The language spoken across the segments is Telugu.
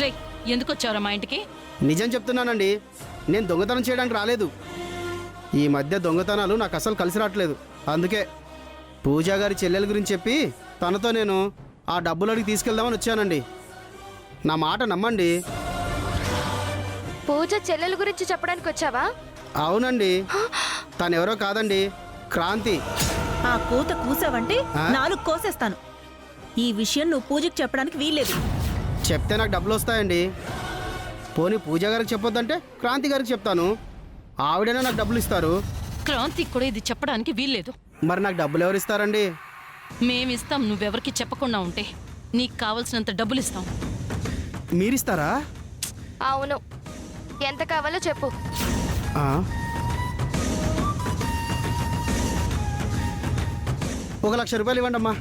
రే, ఎందుకు వచ్చావురా మా ఇంటికి? నిజం చెప్తున్నానండి, నేను దొంగతనం చేయడానికి రాలేదు. ఈ మధ్య దొంగతనాలు నాకు అసలు కలిసి రావట్లేదు. అందుకే పూజా గారి చెల్లెల గురించి చెప్పి తనతో నేను ఆ డబ్బులు అడిగి తీసుకెళ్దామని వచ్చానండి. నా మాట నమ్మండి. పూజ చెల్లెల గురించి చెప్పడానికి వచ్చావా? అవునండి, తనెవరో కాదండి, క్రాంతి. ఆ కూత కూసావంటే ఆ? 4 కోసేస్తాను. ఈ విషయం నువ్వు పూజకి చెప్పడానికి వీల్లేదు. చెప్తే నాకు డబ్బులు వస్తాయండి. పోనీ పూజా గారికి చెప్పొద్దంటే క్రాంతి గారికి చెప్తాను, ఆవిడైనా నాకు డబ్బులు ఇస్తారు. క్రాంతికి కూడా ఇది చెప్పడానికి వీల్లేదు. మరి నాకు డబ్బులు ఎవరు ఇస్తారండి? మేమిస్తాం, నువ్వెవరికి చెప్పకుండా ఉంటే. నీకు కావలసినంత డబ్బులు ఇస్తాం. మీరిస్తారా? అవును, ఎంత కావాలో చెప్పు. ఆ. 1,00,000 రూపాయలు ఇవ్వండి అమ్మా.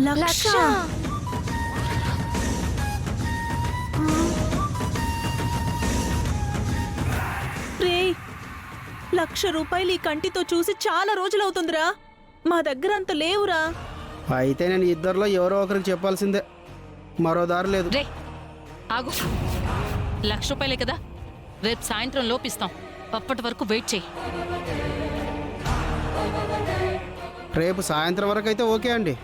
లక్ష? రే, 1,00,000 రూపాయలు ఈ కంటితో చూసి చాలా రోజులవుతుందిరా. మా దగ్గర అంత లేవురా. అయితే నేను ఇద్దరిలో ఎవరో ఒకరికి చెప్పాల్సిందే, మరో దారి లేదు. రే ఆగు, 1,00,000 రూపాయలే కదా, రేపు సాయంత్రం లోపిస్తాం. అప్పటి వరకు వెయిట్ చేయి. రేపు సాయంత్రం వరకు అయితే ఓకే అండి.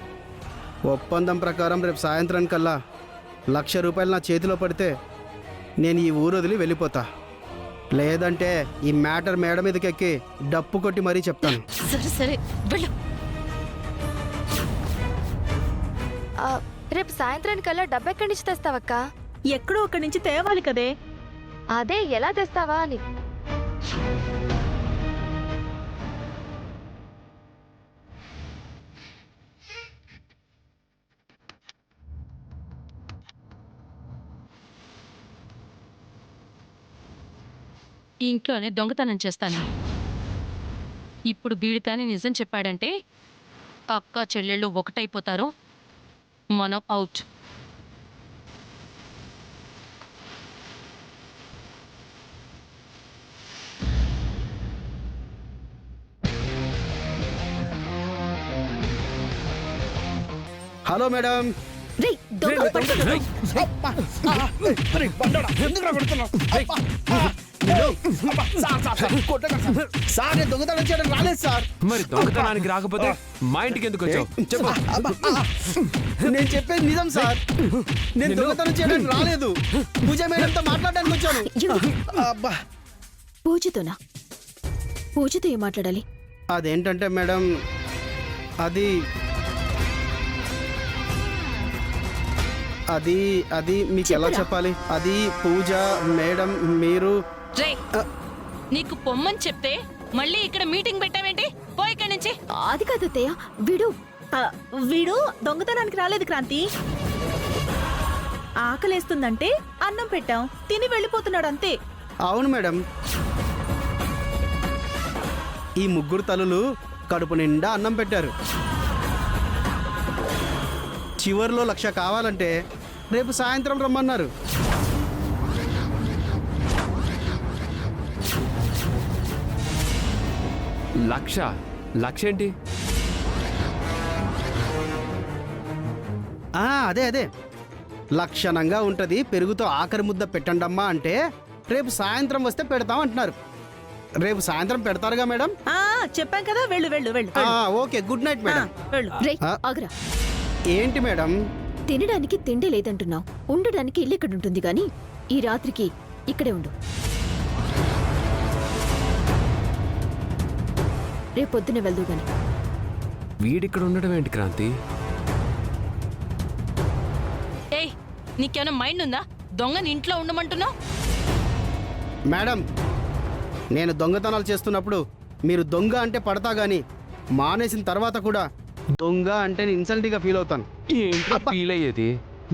ఒప్పందం ప్రకారం రేపు సాయంత్రానికల్లా 1,00,000 రూపాయలు నా చేతిలో పడితే నేను ఈ ఊరు వదిలి వెళ్ళిపోతా. లేదంటే ఈ మ్యాటర్ మేడ మీదకి ఎక్కి డప్పు కొట్టి మరీ చెప్తాను. సరే సరే వెళ్ళు. ఆ, రేపు సాయంత్రానికల్లా డబ్బు ఎక్కడి నుంచి తెస్తావక్క? ఎక్కడో అక్కడి నుంచి తేవాలి కదే. అదే ఎలా తెస్తావా అని. ఈ ఇంట్లోనే దొంగతనం చేస్తాను. ఇప్పుడు వీడి కానీ నిజం చెప్పాడంటే అక్క చెల్లెళ్ళు ఒకటైపోతారు. మనం అవుట్. Hello madam. రేయ్, దొంగ పట్టుకో. సార్, నేను దొంగతనం చేయడం రాలేదు సార్. మరి దొంగతనానికి రాకపోతే మా ఇంటికి ఎందుకు వచ్చావు చెప్పు. నేను చెప్పేది నిజం సార్, నేను దొంగతనం చేయడానికి రాలేదు. పూజ మేడంతో మాట్లాడడానికి వచ్చాను. అబ్బా, పూజతోనా? పూజతో ఏం మాట్లాడాలి? అదేంటంటే మేడం, అది అది అది మీకు ఎలా చెప్పాలి? అది పూజ మేడం మీరు. రే, నీకు పొమ్మని చెప్తే మళ్ళీ ఇక్కడ మీటింగ్ పెట్టావేంటి? పో ఇక్కడి నుంచి. అది కాదు అత్తయ్య, వీడు ఆ, వీడు దొంగతనానికి రాలేదు క్రాంతి. ఆకలేస్తుందంటే అన్నం పెట్టాం, తిని వెళ్ళిపోతున్నాడు అంతే. అవును మేడం, ఈ ముగ్గురు తల్లులు కడుపు నిండా అన్నం పెట్టారు. చివర్లో 1,00,000 కావాలంటే రేపు సాయంత్రం రమ్మన్నారు. లక్ష ఏంటి? అదే అదే, లక్షణంగా ఉంటుంది, పెరుగుతో ఆఖరి ముద్ద పెట్టండమ్మా అంటే రేపు సాయంత్రం వస్తే పెడతాం అంటున్నారు. రేపు సాయంత్రం పెడతారుగా మేడం? ఆ చెప్పాం కదా, వెళ్ళు వెళ్ళు వెళ్ళు. Okay, good night madam. వెళ్ళు. రేయ్, ఆ? ఆగరా. ఏంటి మేడం? తినడానికి తిండి లేదంటున్నావు, ఉండడానికి ఇల్లు ఇక్కడ ఉంటుంది గాని ఈ రాత్రికి ఇక్కడే ఉండు. రేపొద్దునే వెళ్దు గాని. వీడిక్కడ ఉండడం ఏంటి క్రాంతి? ఏయ్, నీకేమైనా మైండ్ ఉందా? దొంగని ఇంట్లో ఉండమంటున్నావు? మేడం, నేను దొంగతనాలు చేస్తున్నప్పుడు మీరు దొంగ అంటే పడతా గాని మానేసిన తర్వాత కూడా దొంగ అంటే ఇన్సల్టీగా ఫీల్ అవుతాను. ఏంటో ఫీల్ అయ్యేది?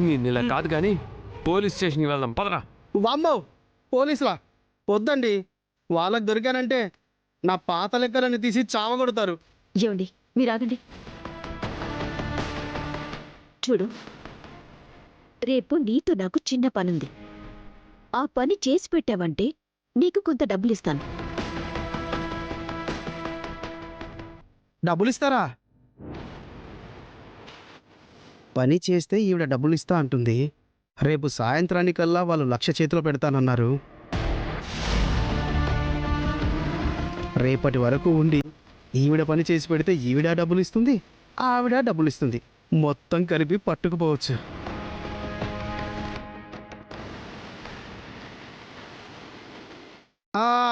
నేను ఇలా కాదు కానీ పోలీస్ స్టేషన్కి వెళ్దాం పదరా. వామ్మో, పోలీసులా? వద్దండి, వాళ్ళకి దొరికానంటే నా పాత లెక్కలన్నీ తీసి చావగొడతారు. ఏమండి, మీరు ఆగండి. చూడు, రేపు నీతో నాకు చిన్న పనుంది. ఆ పని చేసి పెట్టావంటే నీకు కొంత డబ్బులిస్తాను. డబ్బులు ఇస్తారా? పని చేస్తే ఈవిడ డబ్బులు ఇస్తా అంటుంది, రేపు సాయంత్రానికల్లా వాళ్ళు 1,00,000 చేతిలో పెడతానన్నారు. రేపటి వరకు ఉండి ఈవిడ పని చేసి పెడితే ఈవిడ డబ్బులు ఇస్తుంది, ఆవిడ డబ్బులు ఇస్తుంది. మొత్తం కలిపి పట్టుకుపోవచ్చు.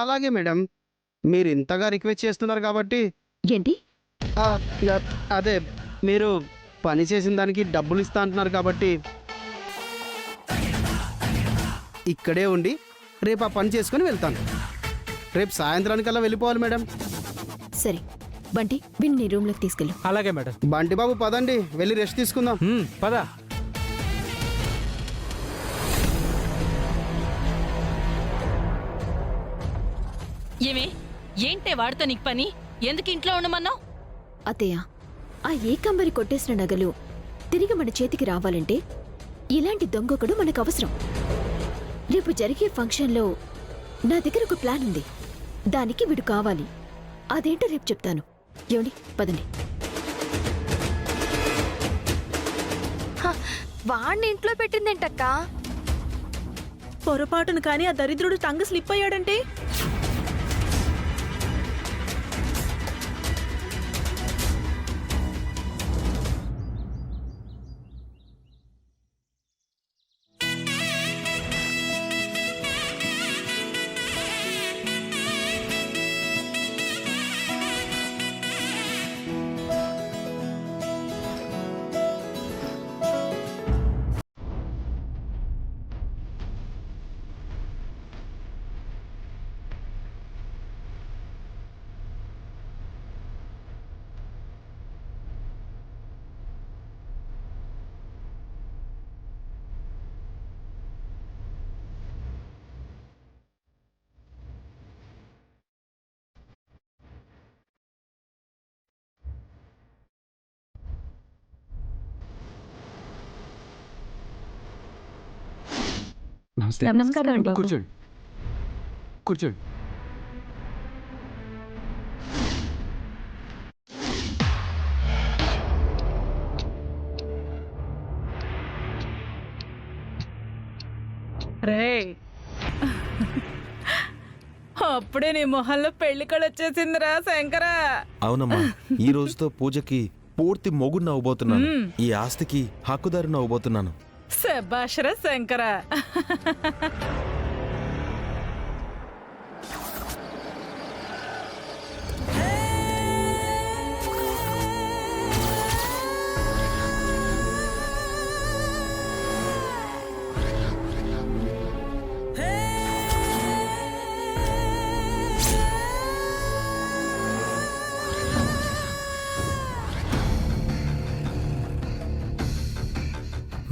అలాగే మేడం, మీరు ఇంతగా రిక్వెస్ట్ చేస్తున్నారు కాబట్టి ఏంటి? ఇక అదే మీరు పని చేసిన దానికి డబ్బులు ఇస్తా అంటున్నారు కాబట్టి ఇక్కడే ఉండి రేపు ఆ పని చేసుకొని వెళ్తాను. రేపు సాయంత్రానికల్లా వెళ్ళిపోవాలి మేడం. సరే బంటి, విన్ నీ రూమ్లోకి తీసుకెళ్ళు. అలాగే మేడం. బంటి బాబు పదండి, వెళ్ళి రెస్ట్ తీసుకుందాం. పద. ఏమే ఏంటే వాడితో నీకు పని? ఎందుకు ఇంట్లో ఉండమన్నావు? అత్తయ్య, ఆ ఏకంబరి కొట్టేసిన నగలు తిరిగి మన చేతికి రావాలంటే ఇలాంటి దొంగొకడు మనకు అవసరం. రేపు జరిగే ఫంక్షన్లో నా దగ్గర ఒక ప్లాన్ ఉంది. దానికి వీడు కావాలి. అదేంటో రేపు చెప్తాను. ఏమండి, పదండి. వాణ్ణి ఇంట్లో పెట్టిందేంటక్క? పొరపాటును కానీ ఆ దరిద్రుడు టంగ్ స్లిప్ అయ్యాడంటే నమస్తే. నమస్కారం బాబు. కూర్చోండి కూర్చోండి. రేయ్, అప్పుడే నీ మొహంలో పెళ్లి కళ వచ్చేసిందిరా శంకరా. అవునమ్మా, ఈ రోజుతో పూజకి పూర్తి మొగుడు అవ్వబోతున్నాను. ఈ ఆస్తికి హక్కుదారుని అవ్వబోతున్నాను. శభాషరా శంకరా.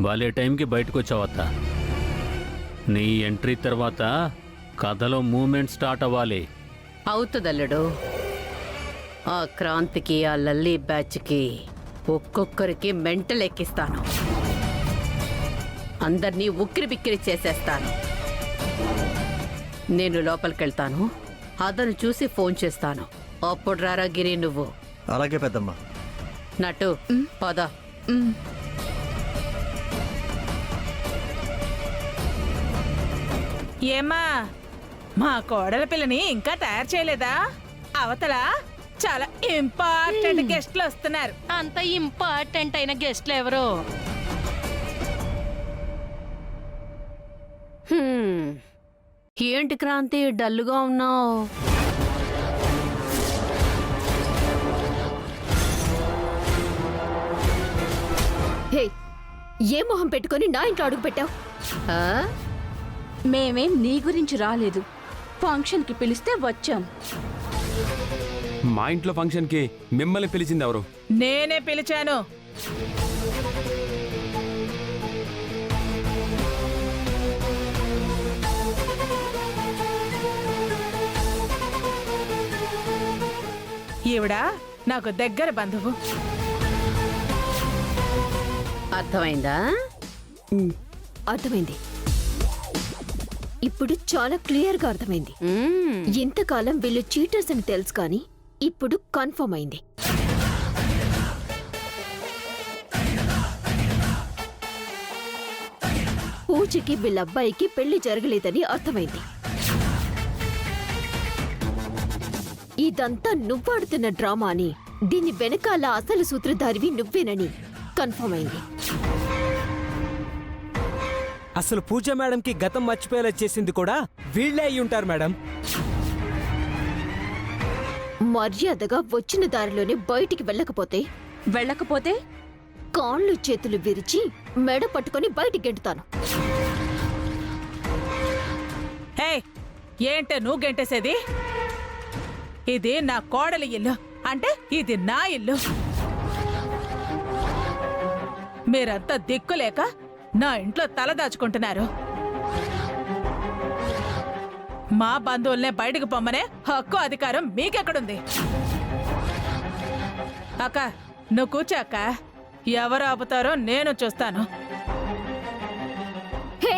వాళ్ళే టైంకి బయటకు వచ్చావత్తా. నీ ఎంట్రీ తర్వాత కథలో మూమెంట్ స్టార్ట్ అవ్వాలి. అవుతుందల్లుడు. ఆ క్రాంతికి, ఆ లల్లీ బ్యాచ్కి ఒక్కొక్కరికి మెంటల్ ఎక్కిస్తాను. అందరినీ ఉక్కిరి బిక్కిరి చేసేస్తాను. నేను లోపలికెళ్తాను, అతను చూసి ఫోన్ చేస్తాను. అప్పుడు రారా గిరి నువ్వు. అలాగే పెద్దమ్మా. నటు పద. ఏమ్మా, మా కోడల పిల్లని ఇంకా తయారు చేయలేదా? అవతల చాలా ఇంపార్టెంట్ గెస్ట్లు వస్తున్నారు. అంత ఇంపార్టెంట్ అయిన గెస్ట్లు ఎవరు? ఏంటి క్రాంతి డల్లుగా ఉన్నావు? హే, ఏ మొహం పెట్టుకొని నా ఇంట్లో అడుగు పెట్టావు? మేమేం నీ గురించి రాలేదు, ఫంక్షన్కి పిలిస్తే వచ్చాం. మా ఇంట్లో ఫంక్షన్కి మిమ్మల్ని పిలిచింది ఎవరు? నేనే పిలిచాను. ఈవిడ నాకు దగ్గర బంధువు. అర్థమైందా? అర్థమైంది. ఇప్పుడు చాలా క్లియర్గా అర్థమైంది. ఇంతకాలం వీళ్ళు చీటర్స్ అని తెలుసు, కానీ ఇప్పుడు కన్ఫర్మ్ అయింది. పూజకి వీళ్ళ అబ్బాయికి పెళ్లి జరగలేదని అర్థమైంది. ఇదంతా నువ్వాడుతున్న డ్రామా అని, దీని వెనకాల అసలు సూత్రధారివి నువ్వేనని కన్ఫర్మ్ అయింది. అసలు పూజ మేడంకి గతం మర్చిపోయేలా చేసింది కూడా వీళ్ళే అయి ఉంటారు మేడం. మర్యాదగా వచ్చిన దారిలోనే బయటికి వెళ్ళకపోతే కాళ్ళు చేతులు విరిచి మెడ పట్టుకొని బయటికి గెంటుతాను. హే, ఏంటే నువ్వు గెంటేసేది? ఇది నా కోడలి ఇల్లు, అంటే ఇది నా ఇల్లు. మీరంతా దిక్కులేక నా ఇంట్లో తల దాచుకుంటున్నారు. మా బంధువుల్నే బయటకు పొమ్మనే హక్కు అధికారం మీకెక్కడుంది? అక్క, నువ్వు కూర్చోక్క. ఎవరు ఆపుతారో నేను చూస్తాను. హే!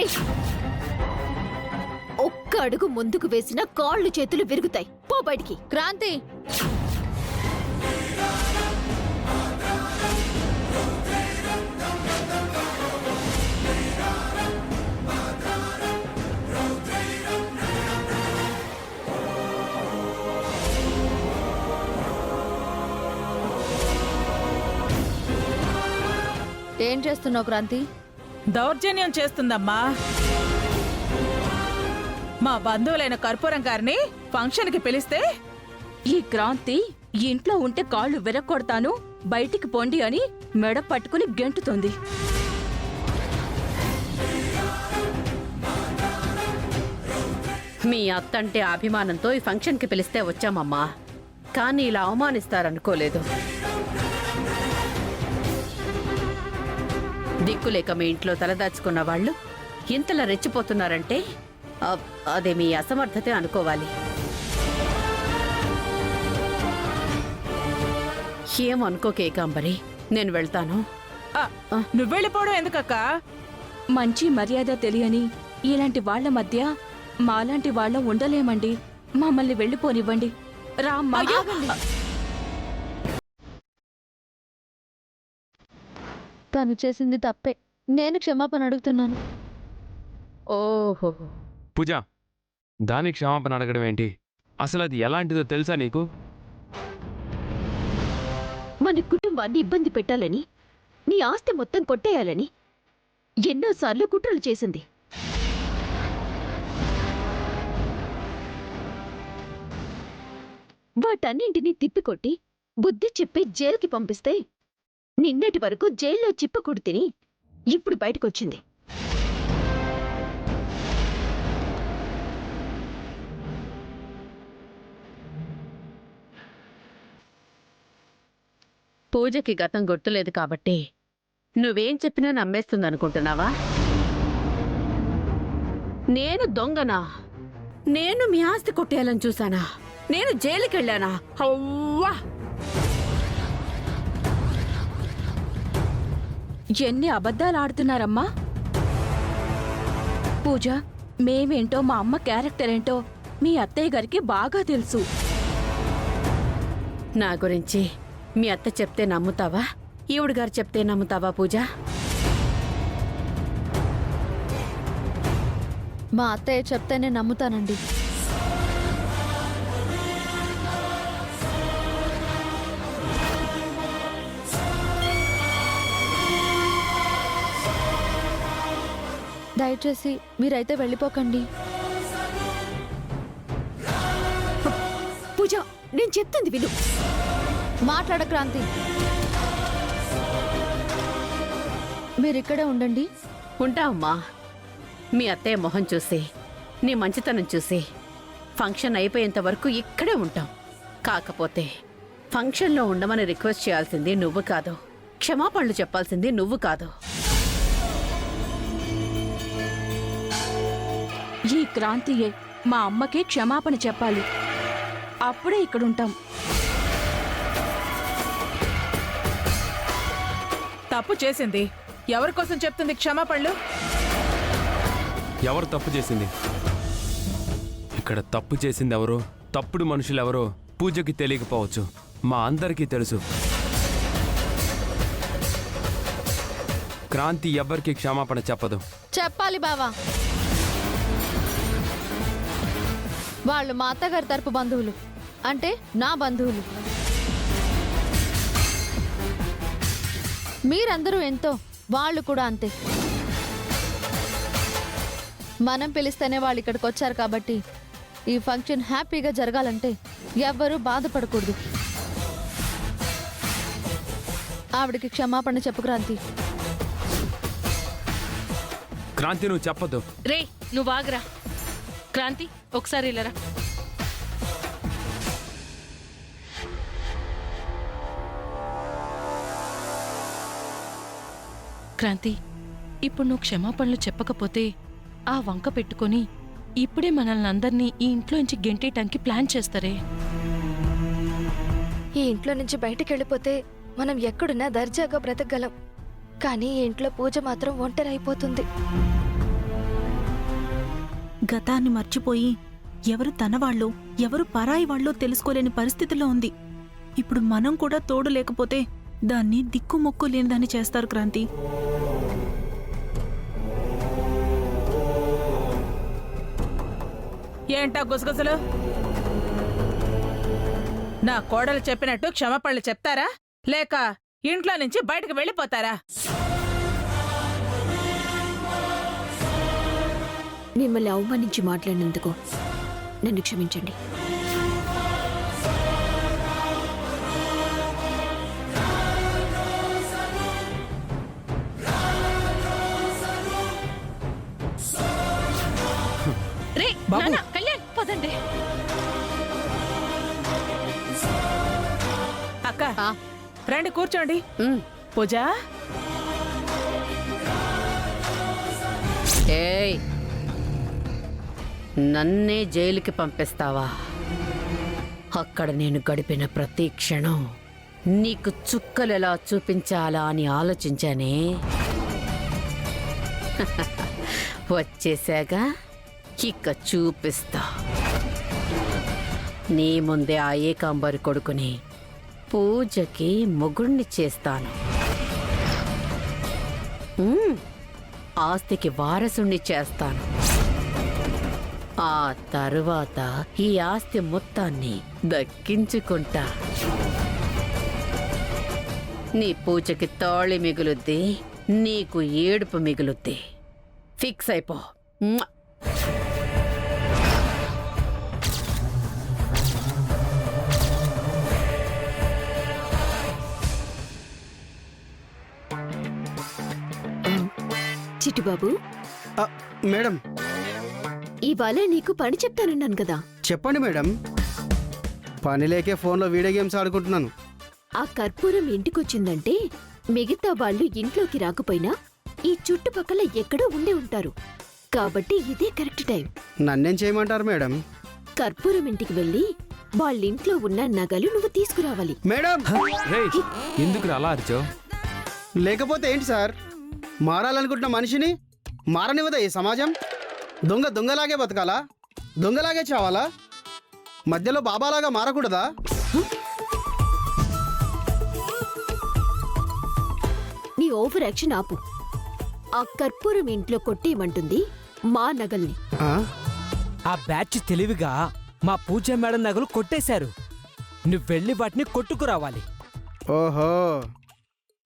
ఒక్క అడుగు ముందుకు వేసిన కాళ్ళు చేతులు విరుగుతాయి. పో బయటికి. క్రాంతి, ఏం చేస్తున్నావు క్రాంతి? దౌర్జన్యం చేస్తుందమ్మా. మా బంధువులైన కర్పూరం గారిని ఫంక్షన్కి పిలిస్తే ఈ క్రాంతి ఇంట్లో ఉంటే కాళ్ళు విరక్కొడతాను, బయటికి పొండి అని మెడ పట్టుకుని గెంటుతుంది. మీ అత్తంటే అభిమానంతో ఈ ఫంక్షన్కి పిలిస్తే వచ్చామమ్మా, కానీ ఇలా అవమానిస్తారనుకోలేదు. దిక్కులేక మీ ఇంట్లో తలదాచుకున్న వాళ్ళు ఇంతలా రెచ్చిపోతున్నారంటే అదే మీ అసమర్థతే అనుకోవాలి. ఏమనుకోకే ఏకాంబరి, నేను వెళ్తాను. నువ్వు వెళ్ళిపోవడం ఎందుకక్క? మంచి మర్యాద తెలియని ఇలాంటి వాళ్ల మధ్య మాలాంటి వాళ్ళం ఉండలేమండి. మమ్మల్ని వెళ్ళిపోనివ్వండి. రామ్మా. తను చేసింది తప్పే. నేను క్షమాపణ అడుగుతున్నాను. ఓహో, పూజ, దానికి క్షమాపణ అడగడం ఏంటి? అసలు అది ఎలాంటిదో తెలుసా నీకు? మన కుటుంబాన్ని ఇబ్బంది పెట్టాలని, నీ ఆస్తి మొత్తం కొట్టేయాలని ఎన్నోసార్లు కుట్రలు చేసింది. వాటన్నింటినీ తిప్పికొట్టి బుద్ధి చెప్పి జైలుకి పంపిస్తే నిన్నటి వరకు జైల్లో చిప్పకుడు తిని ఇప్పుడు బయటకొచ్చింది. పూజకి గతం గుర్తులేదు కాబట్టి నువ్వేం చెప్పినా నమ్మేస్తుందనుకుంటున్నావా? నేను దొంగనా? నేను మీ ఆస్తి కొట్టేయాలని చూసానా? నేను జైలుకెళ్ళానా? అవ్వా! ఎన్ని అబద్ధాలు ఆడుతున్నారమ్మా? పూజ, మేమేంటో మా అమ్మ క్యారెక్టర్ ఏంటో మీ అత్తయ్య గారికి బాగా తెలుసు. నా గురించి మీ అత్త చెప్తే నమ్ముతావా? ఈవిడ గారు చెప్తే నమ్ముతావా పూజ? మా అత్తయ్య చెప్తేనే నమ్ముతానండి. దయచేసి మీరైతే వెళ్ళిపోకండి. పూజ, నేను చెప్తుంది విను. మాట్లాడ క్రాంతి. మీరిక్కడే ఉండండి. ఉంటావమ్మా. మీ అత్తయ్య మొహం చూసి, నీ మంచితనం చూసి ఫంక్షన్ అయిపోయేంత వరకు ఇక్కడే ఉంటాం. కాకపోతే ఫంక్షన్లో ఉండమని రిక్వెస్ట్ చేయాల్సింది నువ్వు కాదు, క్షమాపణలు చెప్పాల్సింది నువ్వు కాదు. ఈ క్రాంతియే మా అమ్మకి క్షమాపణ చెప్పాలి. అప్పుడే ఇక్కడుంటాం. తప్పు చేసింది. ఎవరి కోసం చెప్తుంది క్షమాపణలు? ఎవరు తప్పు చేసింది? ఇక్కడ తప్పు చేసింది ఎవరో, తప్పుడు మనుషులెవరో పూజకి తెలియకపోవచ్చు, మా అందరికీ తెలుసు. క్రాంతి ఎవ్వరికి క్షమాపణ చెప్పదు. చెప్పాలి బావా. వాళ్ళు మా అత్తగారి తరపు బంధువులు, అంటే నా బంధువులు. మీరందరూ ఎంతో, వాళ్ళు కూడా అంతే. మనం పిలిస్తేనే వాళ్ళు ఇక్కడికి వచ్చారు కాబట్టి ఈ ఫంక్షన్ హ్యాపీగా జరగాలంటే ఎవ్వరూ బాధపడకూడదు. ఆవిడకి క్షమాపణ చెప్పు క్రాంతి. క్రాంతి నువ్వు చెప్పదు. రే నువ్వు ఆగరా. క్రాంతి ఒకసారి ఇల్లరా. క్రాంతి, ఇప్పుడు నువ్వు క్షమాపణలు చెప్పకపోతే ఆ వంక పెట్టుకొని ఇప్పుడే మనల్ని అందరినీ ఈ ఇంట్లోంచి గెంటేయటానికి ప్లాన్ చేస్తారే. ఈ ఇంట్లో నుంచి బయటికి వెళ్ళిపోతే మనం ఎక్కడున్నా దర్జాగా బ్రతకగలం. కానీ ఈ ఇంట్లో పూజ మాత్రం ఒంటరి అయిపోతుంది. గతాన్ని మర్చిపోయి ఎవరు తనవాళ్ళో ఎవరు పరాయి వాళ్ళో తెలుసుకోలేని పరిస్థితిలో ఉంది. ఇప్పుడు మనం కూడా తోడు లేకపోతే దాన్ని దిక్కుమొక్కు లేనిదాన్ని చేస్తారు క్రాంతి. ఏంటా గుసగుసలు? నా కోడలు చెప్పినట్టు క్షమాపణలు చెప్తారా లేక ఇంట్లో నుంచి బయటకు వెళ్ళిపోతారా? మిమ్మల్ని అవమానించి మాట్లాడినందుకు నన్ను క్షమించండి. రే నాన్న, కళ్యాణ్ పదండి. అక్క రండి కూర్చోండి. పూజ, ఏయ్, నన్నే జైలుకి పంపిస్తావా? అక్కడ నేను గడిపిన ప్రతి క్షణం నీకు చుక్కలెలా చూపించాలా అని ఆలోచించానే. వచ్చేసాగా, ఇక చూపిస్తా. నీ ముందే ఆ ఏకాంబరి కొడుకుని పూజకి మొగుణ్ణి చేస్తాను. ఆస్తికి వారసుణ్ణి చేస్తాను. ఆ తరువాత ఈ ఆస్తి మొత్తాన్ని దక్కించుకుంటా. నీ పూజకి తాళి మిగులుద్ది, నీకు ఏడుపు మిగులుద్ది. ఫిక్స్ అయిపో. చిట్టుబాబు, మేడం, ఇవాళ నీకు పని చెప్తానన్నాను కదా. చెప్పండి మేడం. పని లేకే ఫోన్లో వీడియో గేమ్స్ ఆడుకుంటున్నాను. ఆ కర్పూరం ఇంటికొచ్చిందంటే మిగతా వాళ్ళు ఇంట్లోకి రాకపోయినా ఈ చుట్టుపక్కల ఎక్కడో ఉండే ఉంటారు. కాబట్టి ఇదే కరెక్ట్ టైం. నన్నేం చేయమంటారు మేడం? కర్పూరం ఇంటికి వెళ్ళి వాళ్ళింట్లో ఉన్న నగలు నువ్వు తీసుకురావాలి. మేడం, ఎందుకు అలా అరిచావు? లేకపోతే ఏంటి సార్, మారాలనుకుంటున్న మనిషిని మారనివ్వదా ఈ సమాజం? దొంగలాగే బతకాలా? దొంగలాగే చావాలా? మధ్యలో బాబాలాగా మారకూడదా? నీ ఓవర్ యాక్షన్ ఆపు. ఆ కర్పూరం ఇంట్లో కొట్టేయమంటుంది మా నగల్ని. ఆ బ్యాచ్ తెలివిగా మా పూజ మేడం నగలు కొట్టేశారు. నువ్వు వెళ్ళి వాటిని కొట్టుకురావాలి. ఓహో,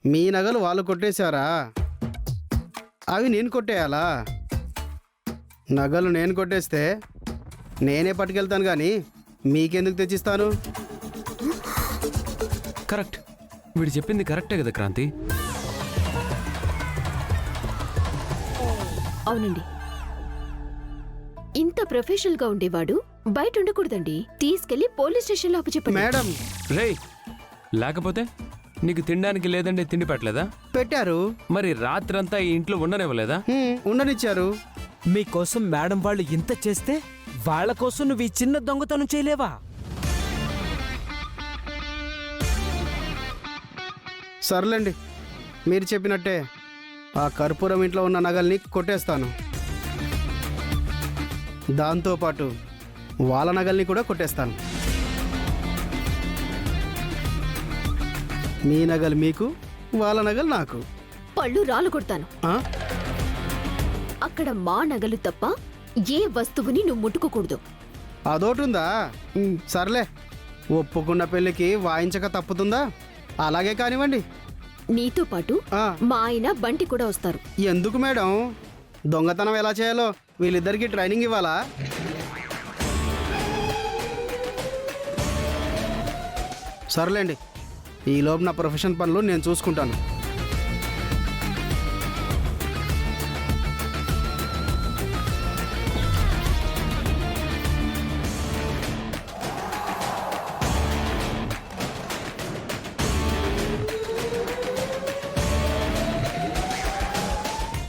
మీ నగలు వాళ్ళు కొట్టేశారా? అవి నేను కొట్టేయాలా? నగలు నేను కొట్టేస్తే నేనే పట్టుకెళ్తాను కానీ మీకెందుకు తెచ్చిస్తాను? కరెక్ట్. వీడు చెప్పింది కరెక్టే కదా క్రాంతి? అవునండి. ఇంత ప్రొఫెషనల్ గా ఉండేవాడు బయట ఉండకూడదండి. తీసుకెళ్లి పోలీస్ స్టేషన్లో అప్పచెప్పండి. మేడం, రే, లేకపోతే నీకు తినడానికి లేదంటే తిండి పెట్టలేదా? పెట్టారు. మరి రాత్రంతా ఈ ఇంట్లో ఉండనివ్వలేదా? ఉండనిచ్చారు. మీకోసం మేడం వాళ్ళు ఇంత చేస్తే వాళ్ళ కోసం నువ్వు ఈ చిన్న దొంగతనం చేయలేవా? సర్లేండి, మీరు చెప్పినట్టే ఆ కర్పూరం ఇంట్లో ఉన్న నగల్ని కొట్టేస్తాను. దాంతోపాటు వాళ్ళ నగల్ని కూడా కొట్టేస్తాను. మీ నగలు మీకు, వాళ్ళ నగలు నాకు. పళ్ళు రాలు కొడతాను. ఆ? అక్కడ మా నగలు తప్ప ఏ వస్తువుని నువ్వు ముట్టుకోకూడదు. అదోటుందా? సర్లే, ఒప్పుకున్న పెళ్ళికి వాయించక తప్పుతుందా? అలాగే కానివ్వండి. నీతో పాటు ఆ. మా ఆయన బంటి కూడా వస్తారు. ఎందుకు మేడం? దొంగతనం ఎలా చేయాలో వీళ్ళిద్దరికీ ట్రైనింగ్ ఇవ్వాలా? సర్లేండి, ఈలోపు నా ప్రొఫెషన్ పనులు నేను చూసుకుంటాను.